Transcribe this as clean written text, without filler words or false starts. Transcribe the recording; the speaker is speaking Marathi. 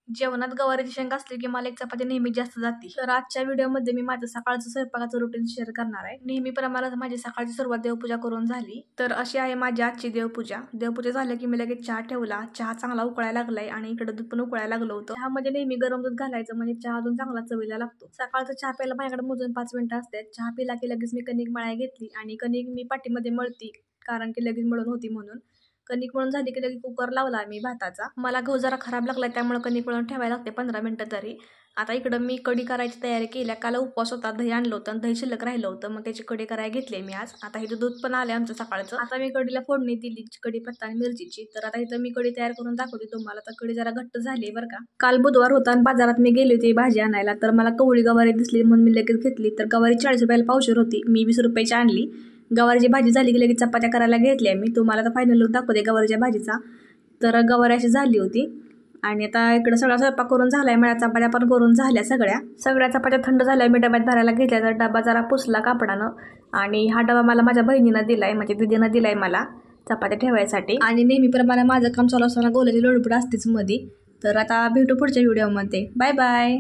जेवणात गवारीची शेंग असली की मला एक चपाती नेहमी जास्त जाते. तर आजच्या व्हिडिओमध्ये मी माझं सकाळचं स्वयंपाकाचं रुटीन शेअर करणार आहे. नेहमीप्रमाणे माझी सकाळची सुरुवात देवपूजा करून झाली. तर अशी आहे माझी आजची देवपूजा. देवपूजा झालं की मी लगेच चहा ठेवला. चहा चांगला उकळायला लागलाय आणि इकडे दूध पण उकळायला लागलं होतं. चहामध्ये नेहमी गरम दूध घालायचं म्हणजे चहा अजून चांगला चवीला लागतो. सकाळचा चहा प्यायला माझ्याकडे मोजून 5 मिनिटं असतात. चहा पिला की लगेच मी कणिक मळायला घेतली आणि कणिक मी पाटीमध्ये मळती कारण की लगेच मळून होती म्हणून. कणिक मळून झाली की लगेच कुकर लावला मी भाताचा. मला गहू जरा खराब लागला त्यामुळे कणिक मळून ठेवायला लागते 15 मिनिटं तरी. आता इकडं मी कढी करायची तयारी केल्या. काल उपवास होता, दही आणलं होतं आणि दही शिल्लक राहिलं होतं, मग त्याची कढी करायला घेतली मी आज. आता इथं दूध पण आले आमचं सकाळचं. आता मी कढीला फोडणी दिली कढीपत्ता आणि मिरचीची. तर आता इथं मी कढी तयार करून दाखवते तुम्हाला. तर कढी जरा घट्ट झाली बरं का. काल बुधवार होता आणि बाजारात मी गेली होती भाजी आणायला, तर मला कवळी गवारी दिसली म्हणून मी लगेच घेतली. तर गवारी 40 रुपयाला पावशेर होती, मी 20 रुपयाची आणली. गवारीची भाजी झाली की लगेच चपात्या करायला घेतल्या मी. तुम्हाला तर फायनल लुक दाखवते गवारीच्या भाजीचा. तर गवारी अशी झाली होती आणि आता इकडं सगळा स्वयंपाक करून झालाय. मला चपात्या पण करून झाल्या सगळ्या चपात्या थंड झाल्या. मी डब्यात भरायला घेतल्या. तर डबा जरा पुसला कापडानं आणि हा डबा मला माझ्या बहिणीनं दिलाय, म्हणजे दीदीनं दिलाय मला चपात्या ठेवायसाठी. आणि नेहमीप्रमाणे माझं काम चालू असताना गोल्याची लोडपड असतेच मध्ये. तर आता भेटू पुढच्या व्हिडिओमध्ये. Bye bye.